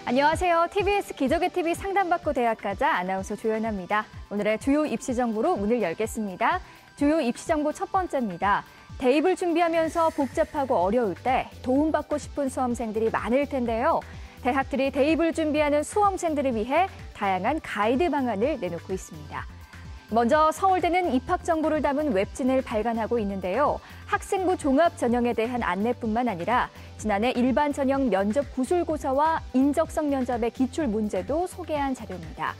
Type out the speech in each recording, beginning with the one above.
안녕하세요. TBS 기적의 TV 상담받고 대학가자 아나운서 조연아입니다. 오늘의 주요 입시 정보로 문을 열겠습니다. 주요 입시 정보 첫 번째입니다. 대입을 준비하면서 복잡하고 어려울 때 도움받고 싶은 수험생들이 많을 텐데요. 대학들이 대입을 준비하는 수험생들을 위해 다양한 가이드 방안을 내놓고 있습니다. 먼저 서울대는 입학 정보를 담은 웹진을 발간하고 있는데요. 학생부 종합 전형에 대한 안내뿐만 아니라 지난해 일반 전형 면접 구술고사와 인적성 면접의 기출 문제도 소개한 자료입니다.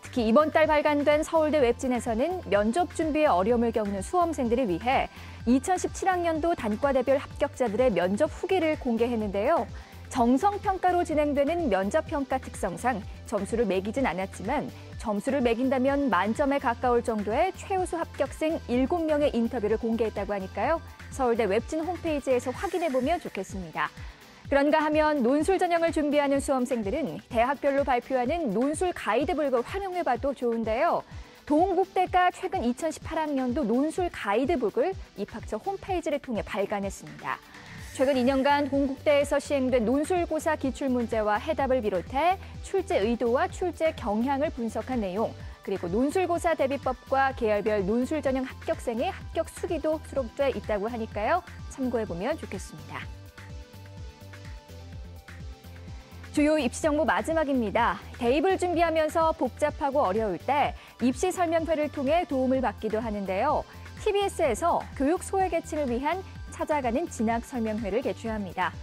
특히 이번 달 발간된 서울대 웹진에서는 면접 준비에 어려움을 겪는 수험생들을 위해 2017학년도 단과대별 합격자들의 면접 후기를 공개했는데요. 정성평가로 진행되는 면접평가 특성상 점수를 매기진 않았지만 점수를 매긴다면 만점에 가까울 정도의 최우수 합격생 7명의 인터뷰를 공개했다고 하니까요. 서울대 웹진 홈페이지에서 확인해보면 좋겠습니다. 그런가 하면 논술 전형을 준비하는 수험생들은 대학별로 발표하는 논술 가이드북을 활용해봐도 좋은데요. 동국대가 최근 2018학년도 논술 가이드북을 입학처 홈페이지를 통해 발간했습니다. 최근 2년간 동국대에서 시행된 논술고사 기출문제와 해답을 비롯해 출제 의도와 출제 경향을 분석한 내용, 그리고 논술고사 대비법과 계열별 논술 전형 합격생의 합격 수기도 수록돼 있다고 하니까요. 참고해보면 좋겠습니다. 주요 입시 정보 마지막입니다. 대입을 준비하면서 복잡하고 어려울 때 입시 설명회를 통해 도움을 받기도 하는데요. TBS에서 교육 소외계층을 위한 찾아가는 진학 설명회를 개최합니다.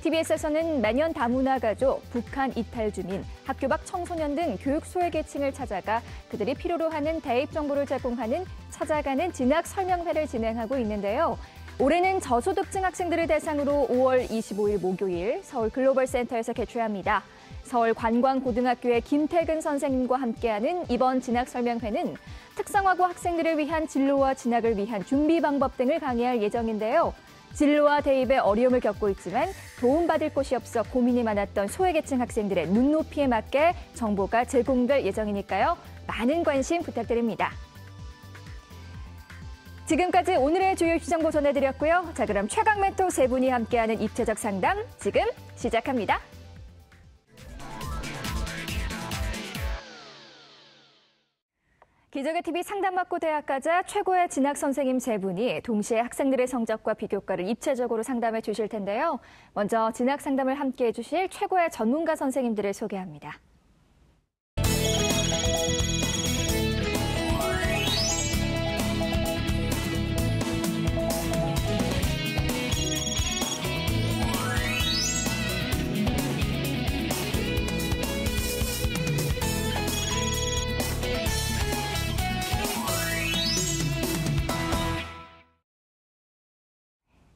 TBS에서는 매년 다문화 가족, 북한 이탈 주민, 학교 밖 청소년 등 교육 소외계층을 찾아가 그들이 필요로 하는 대입 정보를 제공하는 찾아가는 진학 설명회를 진행하고 있는데요. 올해는 저소득층 학생들을 대상으로 5월 25일 목요일 서울 글로벌센터에서 개최합니다. 서울관광고등학교의 김태근 선생님과 함께하는 이번 진학 설명회는 특성화고 학생들을 위한 진로와 진학을 위한 준비 방법 등을 강의할 예정인데요. 진로와 대입에 어려움을 겪고 있지만 도움받을 곳이 없어 고민이 많았던 소외계층 학생들의 눈높이에 맞게 정보가 제공될 예정이니까요. 많은 관심 부탁드립니다. 지금까지 오늘의 주요 입시 정보 전해드렸고요. 자, 그럼 최강 멘토 세 분이 함께하는 입체적 상담 지금 시작합니다. 기적의 TV 상담받고 대학가자 최고의 진학 선생님 세 분이 동시에 학생들의 성적과 비교과를 입체적으로 상담해 주실 텐데요. 먼저 진학 상담을 함께해 주실 최고의 전문가 선생님들을 소개합니다.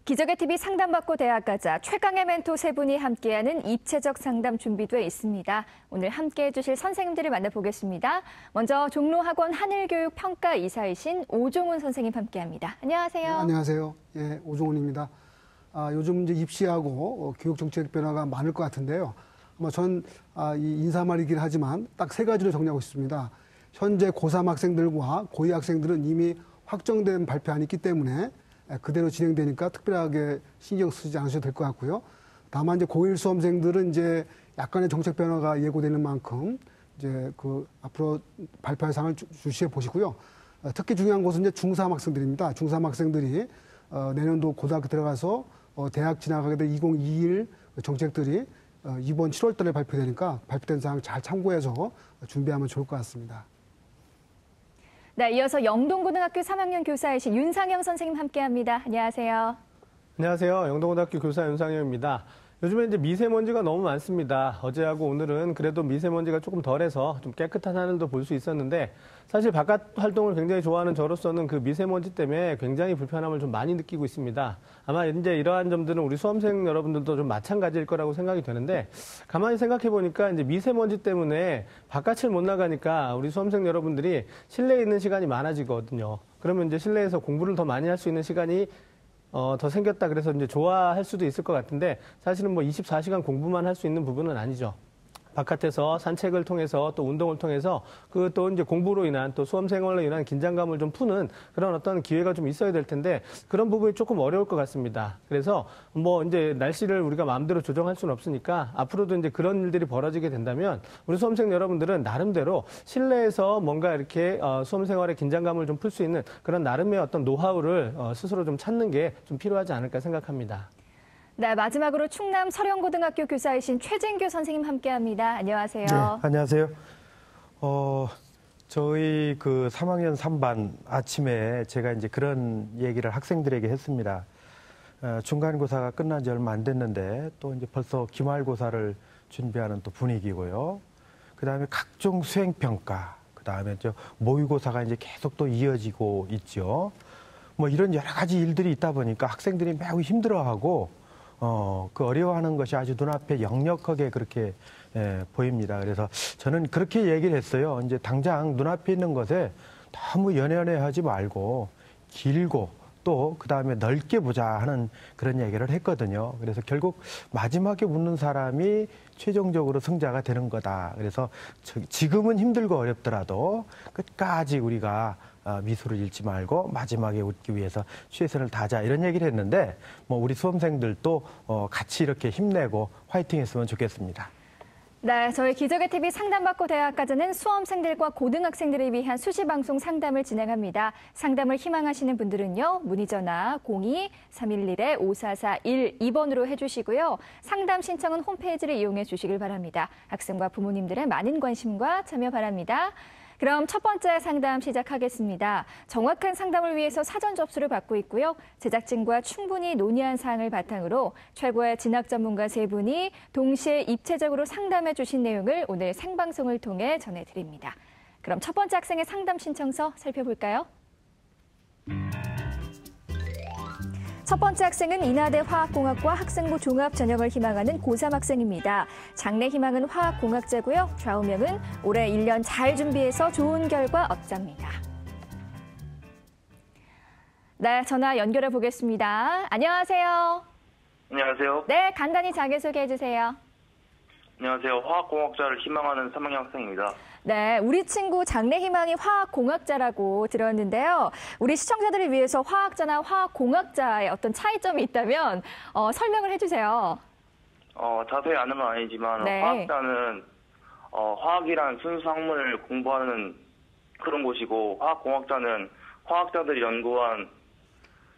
기적의 TV 상담받고 대학가자 최강의 멘토 세 분이 함께하는 입체적 상담 준비되어 있습니다. 오늘 함께해 주실 선생님들을 만나보겠습니다. 먼저 종로학원 하늘교육평가이사이신 오종훈 선생님 함께합니다. 안녕하세요. 네, 안녕하세요. 예, 오종훈입니다. 요즘 이제 입시하고 교육 정책 변화가 많을 것 같은데요. 전 이 인사말이긴 하지만 딱 세 가지로 정리하고 싶습니다. 현재 고3 학생들과 고2 학생들은 이미 확정된 발표안이 있기 때문에 그대로 진행되니까 특별하게 신경 쓰지 않으셔도 될 것 같고요. 다만 이제 고1 수험생들은 이제 약간의 정책 변화가 예고되는 만큼 이제 앞으로 발표할 사항을 주시해 보시고요. 특히 중요한 것은 이제 중3 학생들입니다. 중3 학생들이 내년도 고등학교 들어가서 대학 진학하게 될 2021 정책들이 이번 7월 달에 발표되니까 발표된 사항 잘 참고해서 준비하면 좋을 것 같습니다. 네, 이어서 영동고등학교 3학년 교사이신 윤상영 선생님 함께합니다. 안녕하세요. 안녕하세요. 영동고등학교 교사 윤상영입니다. 요즘에 이제 미세먼지가 너무 많습니다. 어제하고 오늘은 그래도 미세먼지가 조금 덜해서 좀 깨끗한 하늘도 볼 수 있었는데 사실 바깥 활동을 굉장히 좋아하는 저로서는 그 미세먼지 때문에 굉장히 불편함을 좀 많이 느끼고 있습니다. 아마 이제 이러한 점들은 우리 수험생 여러분들도 좀 마찬가지일 거라고 생각이 되는데 가만히 생각해 보니까 이제 미세먼지 때문에 바깥을 못 나가니까 우리 수험생 여러분들이 실내에 있는 시간이 많아지거든요. 그러면 이제 실내에서 공부를 더 많이 할 수 있는 시간이 더 생겼다 그래서 이제 좋아할 수도 있을 것 같은데 사실은 뭐 24시간 공부만 할 수 있는 부분은 아니죠. 바깥에서 산책을 통해서 또 운동을 통해서 그 또 이제 공부로 인한 또 수험 생활로 인한 긴장감을 좀 푸는 그런 어떤 기회가 좀 있어야 될 텐데 그런 부분이 조금 어려울 것 같습니다. 그래서 뭐 이제 날씨를 우리가 마음대로 조정할 수는 없으니까 앞으로도 이제 그런 일들이 벌어지게 된다면 우리 수험생 여러분들은 나름대로 실내에서 뭔가 이렇게 수험 생활의 긴장감을 좀 풀 수 있는 그런 나름의 어떤 노하우를 스스로 좀 찾는 게 좀 필요하지 않을까 생각합니다. 네, 마지막으로 충남 서령고등학교 교사이신 최진규 선생님 함께합니다. 안녕하세요. 네, 안녕하세요. 저희 그 3학년 3반 아침에 제가 이제 그런 얘기를 학생들에게 했습니다. 중간고사가 끝난 지 얼마 안 됐는데 또 이제 벌써 기말고사를 준비하는 또 분위기고요. 그 다음에 각종 수행평가, 그 다음에 모의고사가 이제 계속 또 이어지고 있죠. 뭐 이런 여러 가지 일들이 있다 보니까 학생들이 매우 힘들어하고 그 어려워하는 것이 아주 눈앞에 역력하게 그렇게 보입니다. 그래서 저는 그렇게 얘기를 했어요. 이제 당장 눈앞에 있는 것에 너무 연연해하지 말고 길고 또 그다음에 넓게 보자 하는 그런 얘기를 했거든요. 그래서 결국 마지막에 웃는 사람이 최종적으로 승자가 되는 거다. 그래서 지금은 힘들고 어렵더라도 끝까지 우리가 미소를 잃지 말고 마지막에 웃기 위해서 최선을 다하자 이런 얘기를 했는데 뭐 우리 수험생들도 같이 이렇게 힘내고 화이팅했으면 좋겠습니다. 네, 저희 기적의 TV 상담받고 대학까지는 수험생들과 고등학생들을 위한 수시방송 상담을 진행합니다. 상담을 희망하시는 분들은요, 문의전화 02-311-5441-2번으로 해주시고요. 상담 신청은 홈페이지를 이용해 주시길 바랍니다. 학생과 부모님들의 많은 관심과 참여 바랍니다. 그럼 첫 번째 상담 시작하겠습니다. 정확한 상담을 위해서 사전 접수를 받고 있고요. 제작진과 충분히 논의한 사항을 바탕으로 최고의 진학 전문가 세 분이 동시에 입체적으로 상담해 주신 내용을 오늘 생방송을 통해 전해드립니다. 그럼 첫 번째 학생의 상담 신청서 살펴볼까요? 첫 번째 학생은 인하대 화학공학과 학생부 종합 전형을 희망하는 고3 학생입니다. 장래 희망은 화학공학자고요. 좌우명은 올해 1년 잘 준비해서 좋은 결과 얻자입니다. 네, 전화 연결해 보겠습니다. 안녕하세요. 안녕하세요. 네, 간단히 자기소개해 주세요. 안녕하세요. 화학공학자를 희망하는 3학년 학생입니다. 네, 우리 친구 장래 희망이 화학공학자라고 들었는데요. 우리 시청자들을 위해서 화학자나 화학공학자의 어떤 차이점이 있다면 설명을 해주세요. 자세히 아는 건 아니지만 네. 화학자는 화학이란 순수 학문을 공부하는 그런 곳이고 화학공학자는 화학자들이 연구한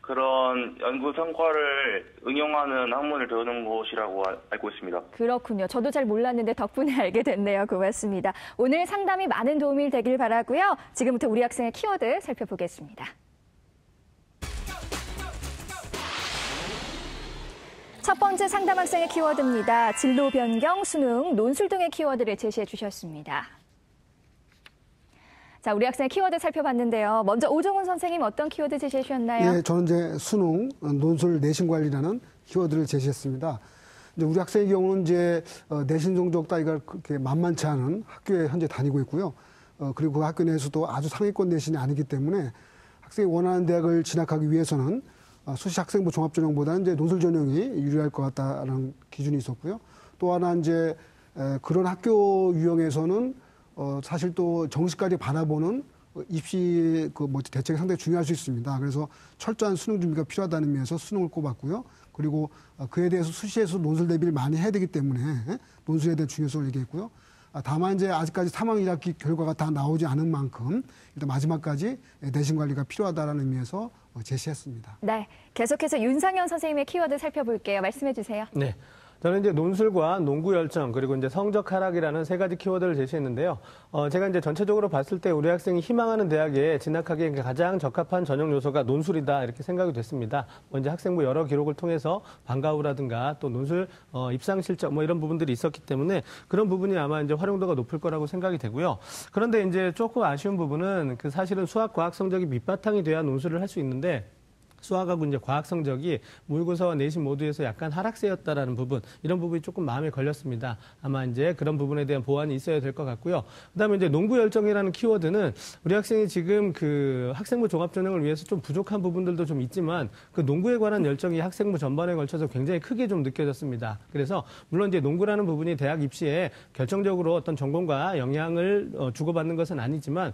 그런 연구 성과를 응용하는 학문을 배우는 곳이라고 알고 있습니다. 그렇군요. 저도 잘 몰랐는데 덕분에 알게 됐네요. 고맙습니다. 오늘 상담이 많은 도움이 되길 바라고요. 지금부터 우리 학생의 키워드 살펴보겠습니다. 첫 번째 상담 학생의 키워드입니다. 진로 변경, 수능, 논술 등의 키워드를 제시해 주셨습니다. 자, 우리 학생의 키워드 살펴봤는데요. 먼저 오종훈 선생님 어떤 키워드 제시해 주셨나요? 예, 저는 이제 수능, 논술, 내신 관리라는 키워드를 제시했습니다. 이제 우리 학생의 경우는 이제 내신 성적 따기가 그렇게 만만치 않은 학교에 현재 다니고 있고요. 그리고 그 학교 내에서도 아주 상위권 내신이 아니기 때문에 학생이 원하는 대학을 진학하기 위해서는 수시 학생부 종합전형보다는 이제 논술 전형이 유리할 것 같다는 기준이 있었고요. 또 하나 이제 그런 학교 유형에서는 사실 또 정시까지 바라보는 입시 대책이 상당히 중요할 수 있습니다. 그래서 철저한 수능 준비가 필요하다는 의미에서 수능을 꼽았고요. 그리고 그에 대해서 수시에서 논술 대비를 많이 해야 되기 때문에 논술에 대한 중요성을 얘기했고요. 다만 이제 아직까지 3학년 1학기 결과가 다 나오지 않은 만큼 일단 마지막까지 내신 관리가 필요하다는 의미에서 제시했습니다. 네, 계속해서 윤상현 선생님의 키워드 살펴볼게요. 말씀해 주세요. 네. 저는 이제 논술과 농구 열정 그리고 이제 성적 하락이라는 세 가지 키워드를 제시했는데요. 제가 이제 전체적으로 봤을 때 우리 학생이 희망하는 대학에 진학하기에 가장 적합한 전형 요소가 논술이다 이렇게 생각이 됐습니다. 이제 학생부 여러 기록을 통해서 방과 후라든가 또 논술 입상 실적 뭐 이런 부분들이 있었기 때문에 그런 부분이 아마 이제 활용도가 높을 거라고 생각이 되고요. 그런데 이제 조금 아쉬운 부분은 사실은 수학 과학 성적이 밑바탕이 돼야 논술을 할 수 있는데. 수학하고 이제 과학 성적이 모의고사와 내신 모두에서 약간 하락세였다라는 부분, 이런 부분이 조금 마음에 걸렸습니다. 아마 이제 그런 부분에 대한 보완이 있어야 될 것 같고요. 그다음에 이제 농구 열정이라는 키워드는 우리 학생이 지금 그 학생부 종합 전형을 위해서 좀 부족한 부분들도 좀 있지만 그 농구에 관한 열정이 학생부 전반에 걸쳐서 굉장히 크게 좀 느껴졌습니다. 그래서 물론 이제 농구라는 부분이 대학 입시에 결정적으로 어떤 전공과 영향을 주고받는 것은 아니지만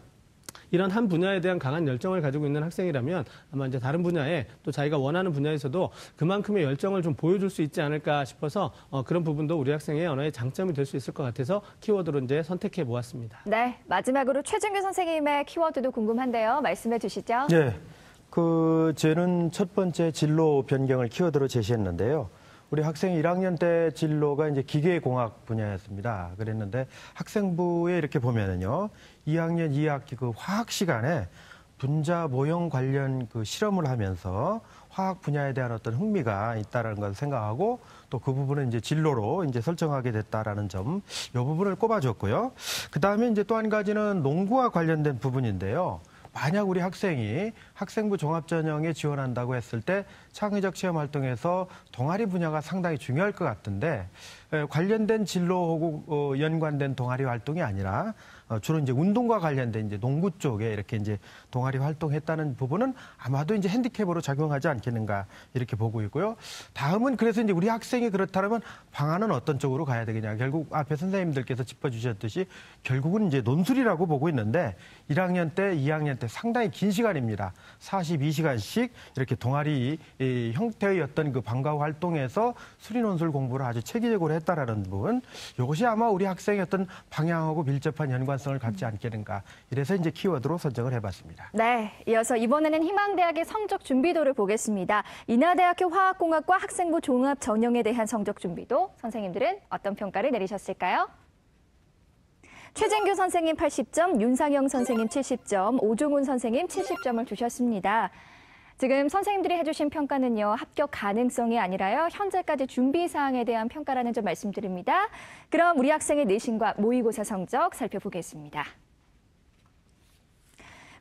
이런 한 분야에 대한 강한 열정을 가지고 있는 학생이라면 아마 이제 다른 분야에 또 자기가 원하는 분야에서도 그만큼의 열정을 좀 보여줄 수 있지 않을까 싶어서 그런 부분도 우리 학생의 언어의 장점이 될 수 있을 것 같아서 키워드로 이제 선택해 보았습니다. 네, 마지막으로 최준규 선생님의 키워드도 궁금한데요. 말씀해 주시죠. 네, 저는 첫 번째 진로 변경을 키워드로 제시했는데요. 우리 학생 1학년 때 진로가 이제 기계공학 분야였습니다. 그랬는데 학생부에 이렇게 보면은요, 2학년 2학기 그 화학 시간에 분자 모형 관련 그 실험을 하면서 화학 분야에 대한 어떤 흥미가 있다라는 것을 생각하고 또 그 부분을 이제 진로로 이제 설정하게 됐다라는 점, 이 부분을 꼽아줬고요. 그 다음에 이제 또 한 가지는 농구와 관련된 부분인데요. 만약 우리 학생이 학생부 종합전형에 지원한다고 했을 때 창의적 체험 활동에서 동아리 분야가 상당히 중요할 것 같은데 관련된 진로하고 연관된 동아리 활동이 아니라 주로 이제 운동과 관련된 이제 농구 쪽에 이렇게 이제 동아리 활동했다는 부분은 아마도 이제 핸디캡으로 작용하지 않겠는가 이렇게 보고 있고요. 다음은 그래서 이제 우리 학생이 그렇다면 방안은 어떤 쪽으로 가야 되겠냐. 결국 앞에 선생님들께서 짚어주셨듯이 결국은 이제 논술이라고 보고 있는데 1학년 때, 2학년 때 상당히 긴 시간입니다. 42시간씩 이렇게 동아리 형태의 어떤 그 방과 후 활동에서 수리 논술 공부를 아주 체계적으로 했다라는 부분. 이것이 아마 우리 학생의 어떤 방향하고 밀접한 연관성을 갖지 않겠는가. 이래서 이제 키워드로 선정을 해봤습니다. 네, 이어서 이번에는 희망대학의 성적 준비도를 보겠습니다. 인하대학교 화학공학과 학생부 종합 전형에 대한 성적 준비도 선생님들은 어떤 평가를 내리셨을까요? 최진규 선생님 80점, 윤상영 선생님 70점, 오종훈 선생님 70점을 주셨습니다. 지금 선생님들이 해주신 평가는요, 합격 가능성이 아니라요, 현재까지 준비 사항에 대한 평가라는 점 말씀드립니다. 그럼 우리 학생의 내신과 모의고사 성적 살펴보겠습니다.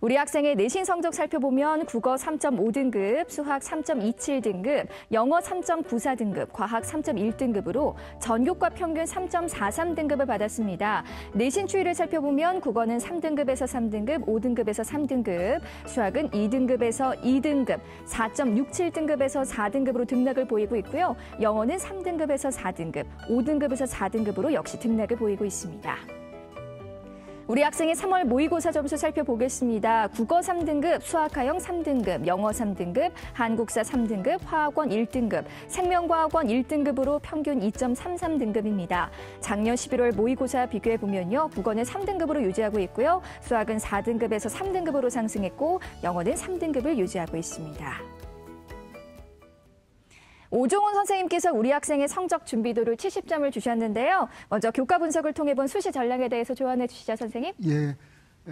우리 학생의 내신 성적 살펴보면 국어 3.5등급, 수학 3.27등급, 영어 3.94등급, 과학 3.1등급으로 전교과 평균 3.43등급을 받았습니다. 내신 추이를 살펴보면 국어는 3등급에서 3등급, 5등급에서 3등급, 수학은 2등급에서 2등급, 4.67등급에서 4등급으로 등락을 보이고 있고요. 영어는 3등급에서 4등급, 5등급에서 4등급으로 역시 등락을 보이고 있습니다. 우리 학생의 3월 모의고사 점수 살펴보겠습니다. 국어 3등급, 수학하영 3등급, 영어 3등급, 한국사 3등급, 화학원 1등급, 생명과학원 1등급으로 평균 2.33등급입니다. 작년 11월 모의고사 비교해보면요. 국어는 3등급으로 유지하고 있고요. 수학은 4등급에서 3등급으로 상승했고 영어는 3등급을 유지하고 있습니다. 오종훈 선생님께서 우리 학생의 성적 준비도를 70점을 주셨는데요. 먼저 교과 분석을 통해 본 수시 전략에 대해서 조언해 주시죠, 선생님. 예,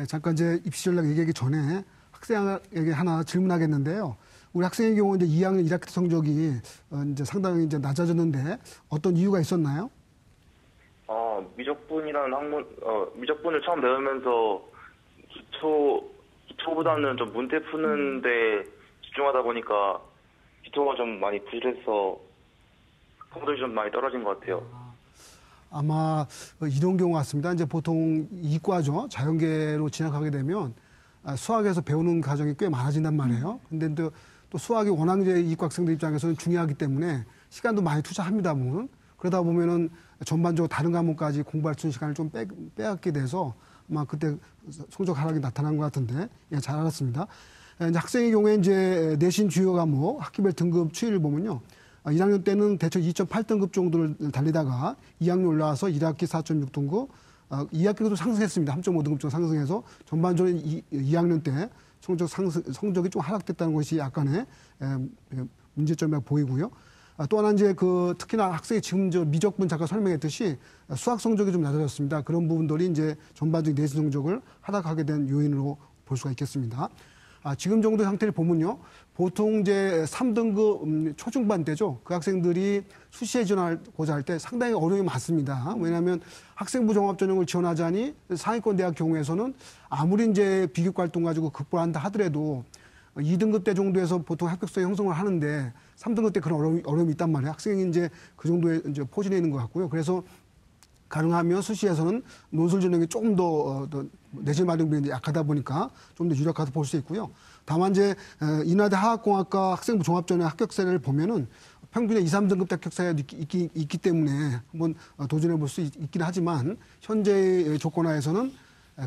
잠깐 이제 입시 전략 얘기하기 전에 학생에게 하나 질문하겠는데요. 우리 학생의 경우 이제 2학년 1학기 성적이 이제 상당히 이제 낮아졌는데 어떤 이유가 있었나요? 미적분이라는 학문, 미적분을 처음 배우면서 기초보다는 좀 문제 푸는데 집중하다 보니까 기초가 좀 많이 부실해서 성적이 좀 많이 떨어진 것 같아요. 아마 이런 경우 같습니다. 이제 보통 이과죠. 자연계로 진학하게 되면 수학에서 배우는 과정이 꽤 많아진단 말이에요. 근데 또 수학이 워낙 이제 이과 학생들 입장에서는 중요하기 때문에 시간도 많이 투자합니다만 그러다 보면은 전반적으로 다른 과목까지 공부할 수 있는 시간을 좀 빼앗게 돼서 아마 그때 성적 하락이 나타난 것 같은데 예, 잘 알았습니다. 이제 학생의 경우에 이제 내신 주요 과목 학기별 등급 추이를 보면요. 1학년 때는 대충 2.8등급 정도를 달리다가 2학년 올라와서 1학기 4.6등급, 2학기도 상승했습니다. 3.5등급 정도 상승해서 전반적으로 2학년 때 성적이 좀 하락됐다는 것이 약간의 문제점이 보이고요. 또 하나 이제 특히나 학생이 지금 미적분 잠깐 설명했듯이 수학 성적이 좀 낮아졌습니다. 그런 부분들이 이제 전반적인 내신 성적을 하락하게 된 요인으로 볼 수가 있겠습니다. 지금 정도 상태를 보면요. 보통 이제 3등급 초중반 때죠. 그 학생들이 수시에 지원하고자 할 때 상당히 어려움이 많습니다. 왜냐하면 학생부 종합전형을 지원하자니 상위권 대학 경우에서는 아무리 이제 비교과 활동 가지고 극복한다 하더라도 2등급 때 정도에서 보통 합격서 형성을 하는데 3등급 때 그런 어려움이 있단 말이에요. 학생이 이제 그 정도의 이제 포진해 있는 것 같고요. 그래서 가능하면 수시에서는 논술 전형이 조금 더 내실 마련비가 약하다 보니까 좀 더 유력하다 볼 수 있고요. 다만 이제 인하대 화학공학과 학생부 종합전형 합격세를 보면은 평균의 2, 3등급 합격사가 있기 때문에 한번 도전해 볼 수 있긴 하지만 현재의 조건하에서는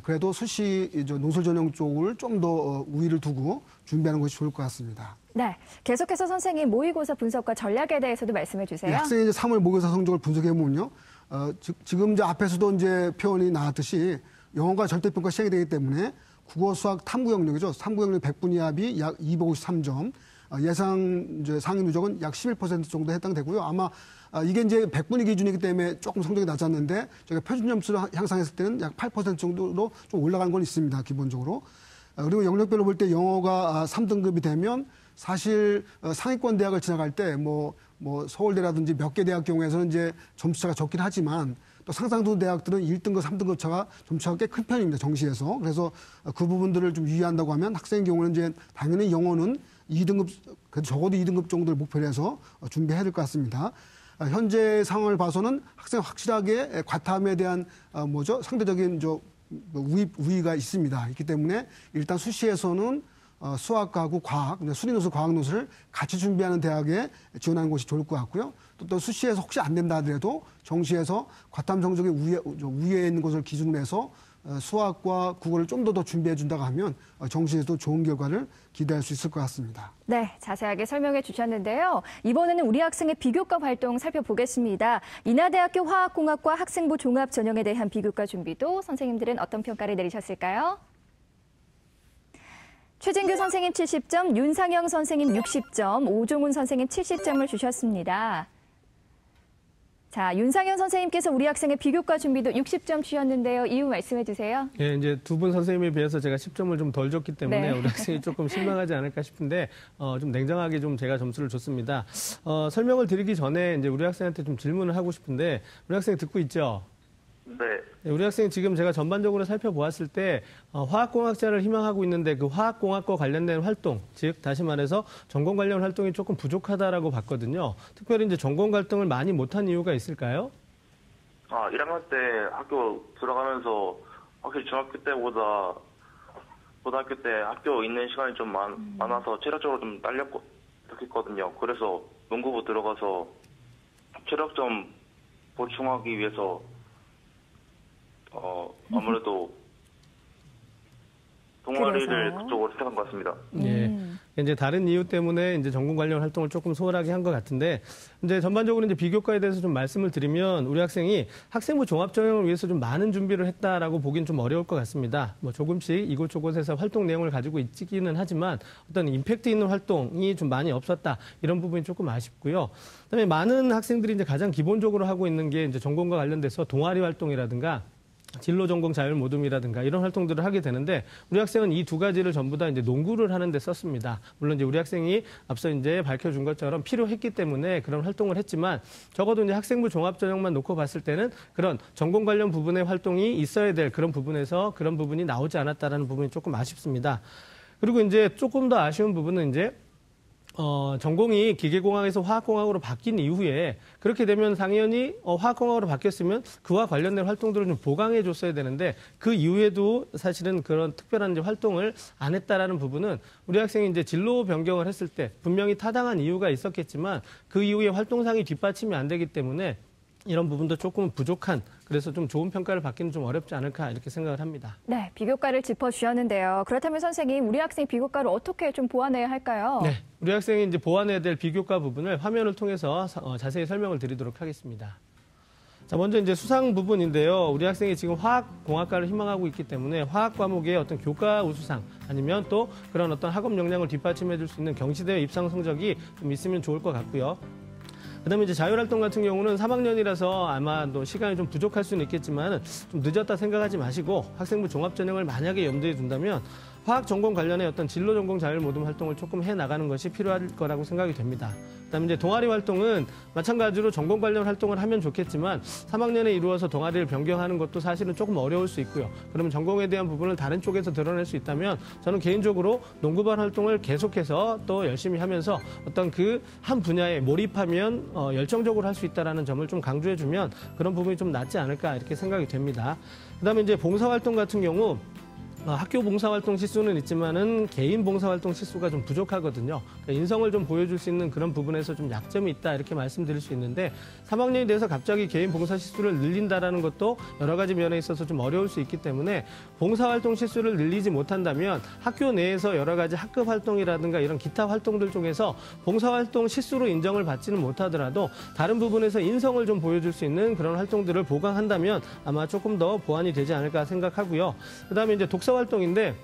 그래도 수시 논술 전형 쪽을 좀 더 우위를 두고 준비하는 것이 좋을 것 같습니다. 네, 계속해서 선생님 모의고사 분석과 전략에 대해서도 말씀해 주세요. 네, 학생이 이제 3월 모의고사 성적을 분석해 보면요, 지금 이제 앞에서도 이제 표현이 나왔듯이 영어가 절대평가 시행이 되기 때문에 국어, 수학, 탐구 영역이죠. 탐구 영역 100분 이하비 약 253점. 예상 이제 상위 누적은 약 11% 정도 해당되고요. 아마 이게 이제 100분위 기준이기 때문에 조금 성적이 낮았는데 저희가 표준 점수를 향상했을 때는 약 8% 정도로 좀 올라간 건 있습니다. 기본적으로. 그리고 영역별로 볼 때 영어가 3등급이 되면 사실 상위권 대학을 지나갈 때 뭐 서울대라든지 몇 개 대학 경우에서는 이제 점수차가 적긴 하지만 또 상상도 대학들은 1등급, 3등급 차가 점수차가 꽤 큰 편입니다. 정시에서. 그래서 그 부분들을 좀 유의한다고 하면 학생의 경우는 이제 당연히 영어는 2등급, 적어도 2등급 정도를 목표로 해서 준비해야 될 것 같습니다. 현재 상황을 봐서는 학생 확실하게 과탐에 대한 상대적인 우위가 있습니다. 있기 때문에 일단 수시에서는 수학하고 과학, 수리노수, 과학노수를 같이 준비하는 대학에 지원하는 것이 좋을 것 같고요. 또 수시에서 혹시 안 된다 하더라도 정시에서 과탐 성적이 우위에 있는 것을 기준으로 해서 수학과 국어를 좀 더 준비해 준다고 하면 정시에서도 좋은 결과를 기대할 수 있을 것 같습니다. 네, 자세하게 설명해 주셨는데요. 이번에는 우리 학생의 비교과 활동 살펴보겠습니다. 인하대학교 화학공학과 학생부 종합 전형에 대한 비교과 준비도 선생님들은 어떤 평가를 내리셨을까요? 최진규 선생님 70점, 윤상영 선생님 60점, 오종훈 선생님 70점을 주셨습니다. 자, 윤상현 선생님께서 우리 학생의 비교과 준비도 60점 주셨는데요. 이유 말씀해 주세요. 예, 이제 두 분 선생님에 비해서 제가 10점을 좀 덜 줬기 때문에 네. 우리 학생이 조금 실망하지 않을까 싶은데 좀 냉정하게 좀 제가 점수를 줬습니다. 설명을 드리기 전에 이제 우리 학생한테 좀 질문을 하고 싶은데 우리 학생 듣고 있죠? 네. 우리 학생이 지금 제가 전반적으로 살펴보았을 때 화학공학자를 희망하고 있는데 그 화학공학과 관련된 활동, 즉 다시 말해서 전공 관련 활동이 조금 부족하다라고 봤거든요. 특별히 이제 전공 활동을 많이 못한 이유가 있을까요? 1학년 때 학교 들어가면서 확실히 중학교 때보다 고등학교 때 학교 있는 시간이 좀 많아서 체력적으로 좀 딸렸거든요. 그래서 농구부 들어가서 체력 좀 보충하기 위해서 아무래도 동아리를 그쪽으로 선택한 것 같습니다. 예. 이제 다른 이유 때문에 이제 전공 관련 활동을 조금 소홀하게 한 것 같은데, 이제 전반적으로 이제 비교과에 대해서 좀 말씀을 드리면 우리 학생이 학생부 종합 전형을 위해서 좀 많은 준비를 했다라고 보긴 좀 어려울 것 같습니다. 조금씩 이곳저곳에서 활동 내용을 가지고 있기는 하지만 어떤 임팩트 있는 활동이 좀 많이 없었다. 이런 부분이 조금 아쉽고요. 그다음에 많은 학생들이 이제 가장 기본적으로 하고 있는 게 이제 전공과 관련돼서 동아리 활동이라든가 진로 전공 자율 모둠이라든가 이런 활동들을 하게 되는데 우리 학생은 이 두 가지를 전부 다 이제 농구를 하는 데 썼습니다. 물론 이제 우리 학생이 앞서 이제 밝혀준 것처럼 필요했기 때문에 그런 활동을 했지만 적어도 이제 학생부 종합 전형만 놓고 봤을 때는 그런 전공 관련 부분의 활동이 있어야 될 그런 부분에서 그런 부분이 나오지 않았다라는 부분이 조금 아쉽습니다. 그리고 이제 조금 더 아쉬운 부분은 이제 전공이 기계공학에서 화학공학으로 바뀐 이후에 그렇게 되면 당연히 화학공학으로 바뀌었으면 그와 관련된 활동들을 좀 보강해 줬어야 되는데 그 이후에도 사실은 그런 특별한 이제 활동을 안 했다라는 부분은 우리 학생이 이제 진로 변경을 했을 때 분명히 타당한 이유가 있었겠지만 그 이후에 활동상이 뒷받침이 안 되기 때문에 이런 부분도 조금 부족한, 그래서 좀 좋은 평가를 받기는 좀 어렵지 않을까 이렇게 생각을 합니다. 네, 비교과를 짚어주셨는데요. 그렇다면 선생님, 우리 학생 비교과를 어떻게 좀 보완해야 할까요? 네, 우리 학생이 이제 보완해야 될 비교과 부분을 화면을 통해서 자세히 설명을 드리도록 하겠습니다. 자, 먼저 이제 수상 부분인데요. 우리 학생이 지금 화학공학과를 희망하고 있기 때문에 화학 과목의 어떤 교과 우수상 아니면 또 그런 어떤 학업 역량을 뒷받침해 줄 수 있는 경시대회 입상 성적이 좀 있으면 좋을 것 같고요. 그다음에 이제 자율활동 같은 경우는 3학년이라서 아마 또 시간이 좀 부족할 수는 있겠지만 좀 늦었다 생각하지 마시고 학생부 종합전형을 만약에 염두에 둔다면 화학 전공 관련해 어떤 진로 전공 자율 모둠 활동을 조금 해 나가는 것이 필요할 거라고 생각이 됩니다. 그다음에 이제 동아리 활동은 마찬가지로 전공 관련 활동을 하면 좋겠지만 3학년에 이루어서 동아리를 변경하는 것도 사실은 조금 어려울 수 있고요. 그러면 전공에 대한 부분을 다른 쪽에서 드러낼 수 있다면 저는 개인적으로 농구반 활동을 계속해서 또 열심히 하면서 어떤 그 한 분야에 몰입하면 열정적으로 할 수 있다는 점을 좀 강조해주면 그런 부분이 좀 낫지 않을까 이렇게 생각이 됩니다. 그다음에 이제 봉사활동 같은 경우 학교 봉사활동 시수는 있지만은 개인 봉사활동 시수가 좀 부족하거든요. 그러니까 인성을 좀 보여줄 수 있는 그런 부분에서 좀 약점이 있다 이렇게 말씀드릴 수 있는데 3학년이 돼서 갑자기 개인 봉사 시수를 늘린다라는 것도 여러 가지 면에 있어서 좀 어려울 수 있기 때문에 봉사활동 시수를 늘리지 못한다면 학교 내에서 여러 가지 학급 활동이라든가 이런 기타 활동들 중에서 봉사활동 시수로 인정을 받지는 못하더라도 다른 부분에서 인성을 좀 보여줄 수 있는 그런 활동들을 보강한다면 아마 조금 더 보완이 되지 않을까 생각하고요. 그다음에 이제 독서 활동인데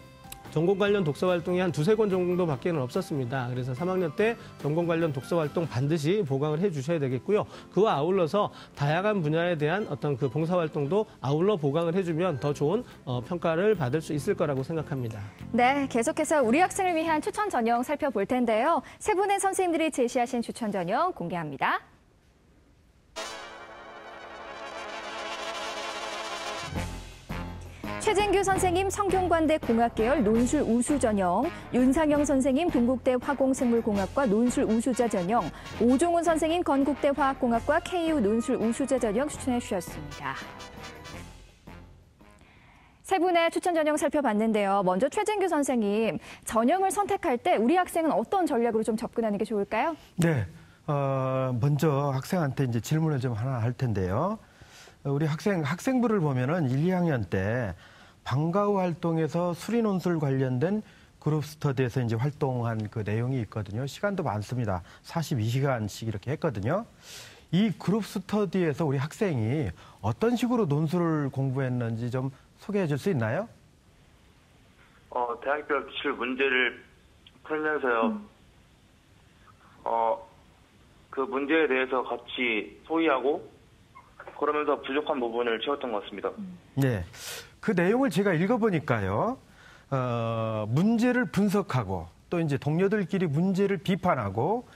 전공 관련 독서 활동이 한 2-3권 정도밖에는 없었습니다. 그래서 3학년 때 전공 관련 독서 활동 반드시 보강을 해 주셔야 되겠고요. 그와 아울러서 다양한 분야에 대한 어떤 그 봉사 활동도 아울러 보강을 해주면 더 좋은 평가를 받을 수 있을 거라고 생각합니다. 네, 계속해서 우리 학생을 위한 추천 전형 살펴볼 텐데요. 세 분의 선생님들이 제시하신 추천 전형 공개합니다. 최진규 선생님 성균관대 공학계열 논술 우수 전형, 윤상영 선생님 동국대 화공생물공학과 논술 우수자 전형, 오종훈 선생님 건국대 화학공학과 KU 논술 우수자 전형 추천해 주셨습니다. 세 분의 추천 전형 살펴봤는데요. 먼저 최진규 선생님, 전형을 선택할 때 우리 학생은 어떤 전략으로 좀 접근하는 게 좋을까요? 네, 먼저 학생한테 이제 질문을 좀 하나 할 텐데요. 우리 학생부를 보면은 1, 2학년 때 방과후 활동에서 수리 논술 관련된 그룹 스터디에서 이제 활동한 그 내용이 있거든요. 시간도 많습니다. 42시간씩 이렇게 했거든요. 이 그룹 스터디에서 우리 학생이 어떤 식으로 논술을 공부했는지 좀 소개해 줄 수 있나요? 대학별 기출 문제를 풀면서요. 그 문제에 대해서 같이 소위하고 그러면서 부족한 부분을 채웠던 것 같습니다. 네. 그 내용을 제가 읽어보니까요. 문제를 분석하고 또 이제 동료들끼리 문제를 비판하고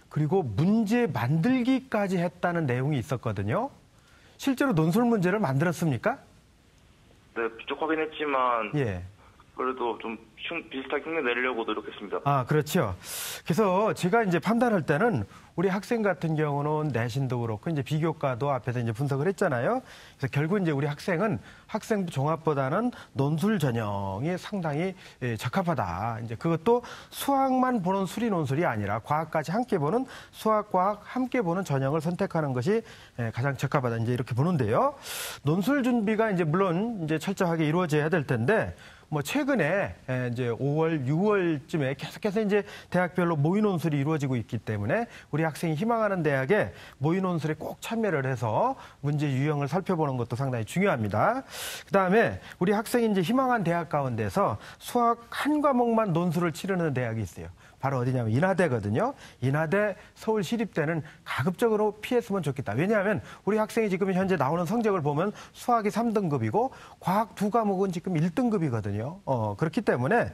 그리고 문제 만들기까지 했다는 내용이 있었거든요. 실제로 논술 문제를 만들었습니까? 네, 부족하긴 했지만 예. 그래도 좀 비슷하게 흉내 내려고 노력했습니다. 아, 그렇죠. 그래서 제가 이제 판단할 때는 우리 학생 같은 경우는 내신도 그렇고 이제 비교과도 앞에서 이제 분석을 했잖아요. 그래서 결국 이제 우리 학생은 학생부 종합보다는 논술 전형이 상당히 적합하다. 이제 그것도 수학만 보는 수리 논술이 아니라 과학까지 함께 보는 수학, 과학 함께 보는 전형을 선택하는 것이 가장 적합하다. 이제 이렇게 보는데요. 논술 준비가 이제 물론 이제 철저하게 이루어져야 될 텐데 뭐 최근에 이제 5월, 6월쯤에 계속해서 이제 대학별로 모의 논술이 이루어지고 있기 때문에 우리 학생이 희망하는 대학에 모의 논술에 꼭 참여를 해서 문제 유형을 살펴보는 것도 상당히 중요합니다. 그다음에 우리 학생이 이제 희망한 대학 가운데서 수학 한 과목만 논술을 치르는 대학이 있어요. 바로 어디냐면 인하대거든요. 인하대 서울시립대는 가급적으로 피했으면 좋겠다. 왜냐하면 우리 학생이 지금 현재 나오는 성적을 보면 수학이 3등급이고 과학 2과목은 지금 1등급이거든요. 그렇기 때문에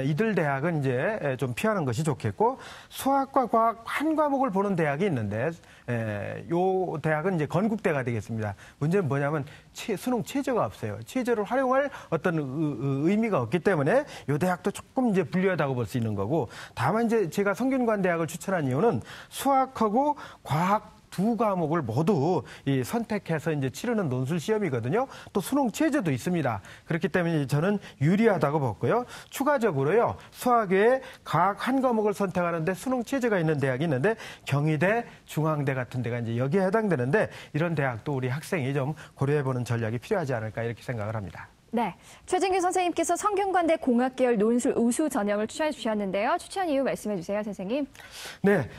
이들 대학은 이제 좀 피하는 것이 좋겠고 수학과 과학 한 과목을 보는 대학이 있는데 요 대학은 이제 건국대가 되겠습니다. 문제는 뭐냐면 수능 최저가 없어요. 최저를 활용할 어떤 의미가 없기 때문에 요 대학도 조금 이제 불리하다고 볼 수 있는 거고 다만 이제 제가 성균관 대학을 추천한 이유는 수학하고 과학 2과목을 모두 선택해서 이제 치르는 논술 시험이거든요. 또 수능 최저도 있습니다. 그렇기 때문에 저는 유리하다고 봤고요. 추가적으로요. 수학 외에 과학 한 과목을 선택하는데 수능 최저가 있는 대학이 있는데 경희대, 중앙대 같은 데가 이제 여기에 해당되는데 이런 대학도 우리 학생이 좀 고려해보는 전략이 필요하지 않을까 이렇게 생각을 합니다. 네, 최진규 선생님께서 성균관대 공학계열 논술 우수 전형을 추천해 주셨는데요. 추천 이유 말씀해 주세요, 선생님. 네,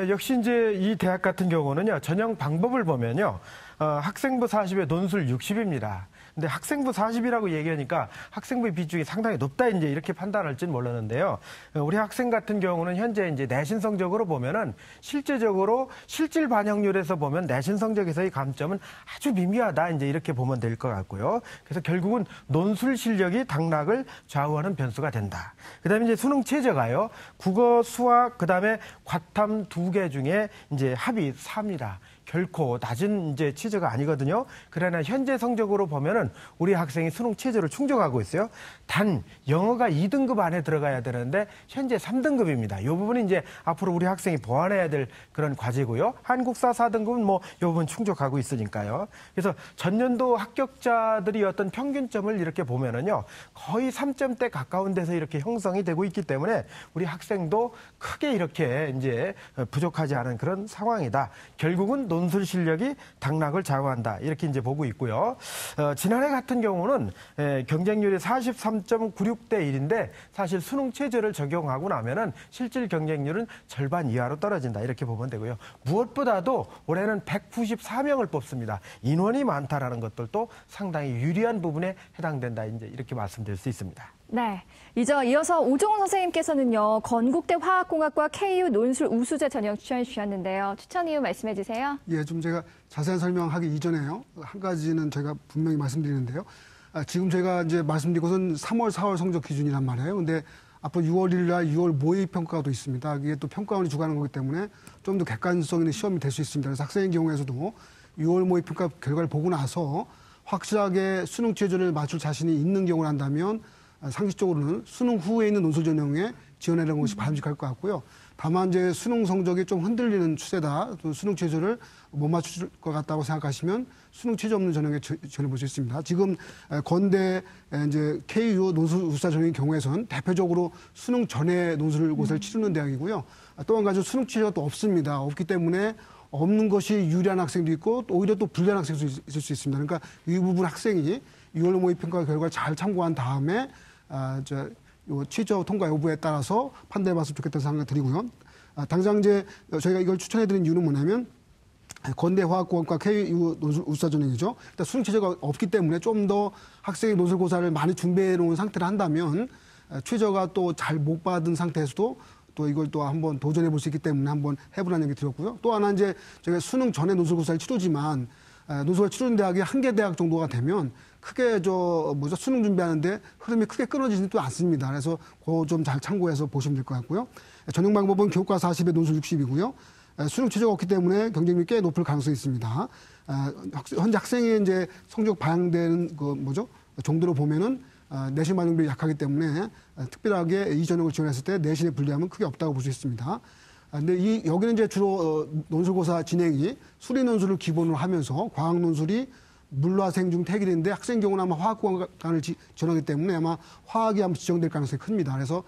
역시 이제 이 대학 같은 경우는요. 전형 방법을 보면요. 학생부 40에 논술 60입니다. 근데 학생부 40이라고 얘기하니까 학생부의 비중이 상당히 높다 이제 이렇게 판단할지는 몰랐는데요. 우리 학생 같은 경우는 현재 이제 내신 성적으로 보면은 실제적으로 실질 반영률에서 보면 내신 성적에서의 감점은 아주 미미하다 이제 이렇게 보면 될 것 같고요. 그래서 결국은 논술 실력이 당락을 좌우하는 변수가 된다. 그다음에 이제 수능 최저가요. 국어, 수학, 그다음에 과탐 2개 중에 이제 합이 3이라. 결코 낮은 이제 최저가 아니거든요. 그러나 현재 성적으로 보면은 우리 학생이 수능 최저를 충족하고 있어요. 단 영어가 2등급 안에 들어가야 되는데 현재 3등급입니다. 이 부분이 이제 앞으로 우리 학생이 보완해야 될 그런 과제고요. 한국사 4등급은 뭐 이 부분 충족하고 있으니까요. 그래서 전년도 합격자들이 어떤 평균점을 이렇게 보면은요. 거의 3점대 가까운 데서 이렇게 형성이 되고 있기 때문에 우리 학생도 크게 이렇게 이제 부족하지 않은 그런 상황이다. 결국은 논술 실력이 당락을 좌우한다. 이렇게 이제 보고 있고요. 지난해 같은 경우는 경쟁률이 43.96대 1인데 사실 수능 최저를 적용하고 나면은 실질 경쟁률은 절반 이하로 떨어진다. 이렇게 보면 되고요. 무엇보다도 올해는 194명을 뽑습니다. 인원이 많다라는 것들도 상당히 유리한 부분에 해당된다. 이제 이렇게 말씀드릴 수 있습니다. 네. 이어서 오종훈 선생님께서는요, 건국대 화학공학과 KU 논술 우수자 전형 추천해 주셨는데요. 추천 이유 말씀해 주세요. 예, 좀 제가 자세한 설명하기 이전에요. 한 가지는 제가 분명히 말씀드리는데요. 지금 제가 이제 말씀드린 것은 3월, 4월 성적 기준이란 말이에요. 근데 앞으로 6월 1일 날 6월 모의 평가도 있습니다. 이게 또 평가원이 주관하는 거기 때문에 좀 더 객관성 있는 시험이 될 수 있습니다. 그래서 학생의 경우에서도 6월 모의 평가 결과를 보고 나서 확실하게 수능 최저를 맞출 자신이 있는 경우를 한다면 상식적으로는 수능 후에 있는 논술 전형에 지원하는 것이 바람직할 것 같고요. 다만 이제 수능 성적이 좀 흔들리는 추세다. 또 수능 최저를 못 맞출 것 같다고 생각하시면 수능 최저 없는 전형에 지원해 볼 수 있습니다. 지금 건대 이제 KU 논술 우수자 전형의 경우에선 대표적으로 수능 전에 논술고사를 치르는 대학이고요. 또 한 가지 수능 최저가 또 없습니다. 없기 때문에 없는 것이 유리한 학생도 있고 또 오히려 또 불리한 학생도 있을 수 있습니다. 그러니까 이 부분 학생이 6월 모의 평가 결과를 잘 참고한 다음에 최저 통과 여부에 따라서 판단해봤으면 좋겠다는 생각을 드리고요. 당장 이제 저희가 이걸 추천해드린 이유는 뭐냐면 건대 화학공학과 KU 논술 우수자 전형이죠. 일단 수능 최저가 없기 때문에 좀 더 학생이 논술고사를 많이 준비해 놓은 상태를 한다면 최저가 또 잘 못 받은 상태에서도 또 이걸 또 한번 도전해 볼 수 있기 때문에 한번 해보라는 얘기 드렸고요. 또 하나 이제 저희가 수능 전에 논술고사를 치르지만 논술을 치르는 대학이 한 개 대학 정도가 되면 크게 수능 준비하는데 흐름이 크게 끊어지지는 또 않습니다. 그래서 그거 좀 잘 참고해서 보시면 될 것 같고요. 전형 방법은 교과 40에 논술 60이고요. 수능 최저가 없기 때문에 경쟁률이 꽤 높을 가능성이 있습니다. 현재 학생이 이제 성적 반영되는 정도로 보면은 내신 반영률이 약하기 때문에 특별하게 이 전형을 지원했을 때 내신의 불리함은 크게 없다고 볼 수 있습니다. 근데 여기는 이제 주로 논술고사 진행이 수리 논술을 기본으로 하면서 과학 논술이 물화생 중 택일인데 학생 경우는 아마 화학공학관을 지원하기 때문에 아마 화학이 한번 지정될 가능성이 큽니다. 그래서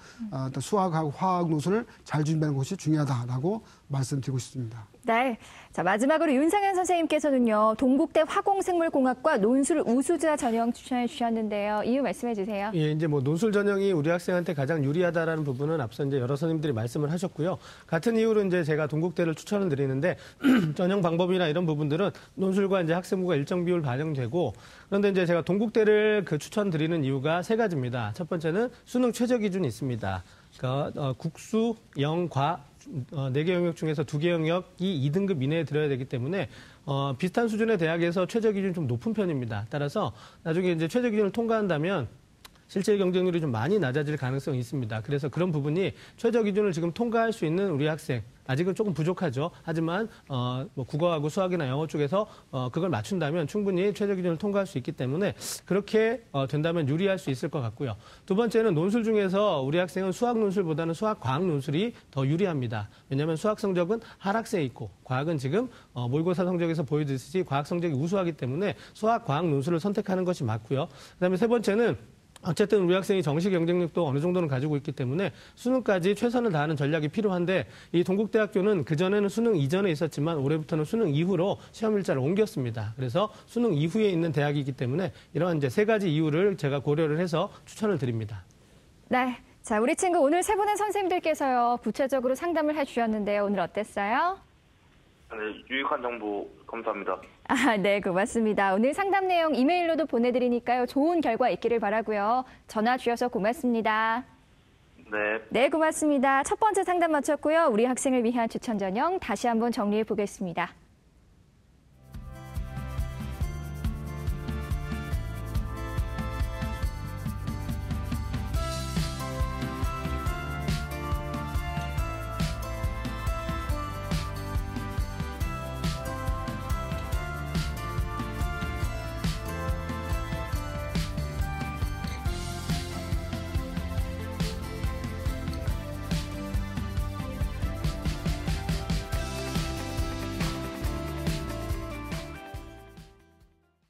수학하고 화학 논술을 잘 준비하는 것이 중요하다라고 말씀드리고 싶습니다. 네. 자, 마지막으로 윤상현 선생님께서는요, 동국대 화공생물공학과 논술 우수자 전형 추천해 주셨는데요. 이유 말씀해 주세요. 예, 이제 뭐 논술 전형이 우리 학생한테 가장 유리하다라는 부분은 앞서 이제 여러 선생님들이 말씀을 하셨고요. 같은 이유로 이제 제가 동국대를 추천을 드리는데 전형 방법이나 이런 부분들은 논술과 이제 학생부가 일정 비율 반영되고 그런데 이제 제가 동국대를 추천드리는 이유가 세 가지입니다. 첫 번째는 수능 최저 기준이 있습니다. 그러니까 국수, 영과 4개 영역 중에서 2개 영역이 2등급 이내에 들어야 되기 때문에 비슷한 수준의 대학에서 최저 기준이 좀 높은 편입니다. 따라서 나중에 이제 최저 기준을 통과한다면 실제 경쟁률이 좀 많이 낮아질 가능성이 있습니다. 그래서 그런 부분이 최저 기준을 지금 통과할 수 있는 우리 학생 아직은 조금 부족하죠. 하지만 국어하고 수학이나 영어 쪽에서 그걸 맞춘다면 충분히 최저 기준을 통과할 수 있기 때문에 그렇게 된다면 유리할 수 있을 것 같고요. 두 번째는 논술 중에서 우리 학생은 수학 논술보다는 수학 과학 논술이 더 유리합니다. 왜냐하면 수학 성적은 하락세에 있고 과학은 지금 모의고사 성적에서 보여드렸듯이 과학 성적이 우수하기 때문에 수학 과학 논술을 선택하는 것이 맞고요. 그다음에 세 번째는 어쨌든 우리 학생이 정시 경쟁력도 어느 정도는 가지고 있기 때문에 수능까지 최선을 다하는 전략이 필요한데 이 동국대학교는 그전에는 수능 이전에 있었지만 올해부터는 수능 이후로 시험 일자를 옮겼습니다. 그래서 수능 이후에 있는 대학이기 때문에 이런 이제 세 가지 이유를 제가 고려를 해서 추천을 드립니다. 네. 자, 우리 친구 오늘 세 분의 선생님들께서요, 구체적으로 상담을 해주셨는데요. 오늘 어땠어요? 네, 유익한 정보 감사합니다. 네, 고맙습니다. 오늘 상담 내용 이메일로도 보내드리니까요. 좋은 결과 있기를 바라고요. 전화 주셔서 고맙습니다. 네. 네, 고맙습니다. 첫 번째 상담 마쳤고요. 우리 학생을 위한 추천 전형 다시 한번 정리해 보겠습니다.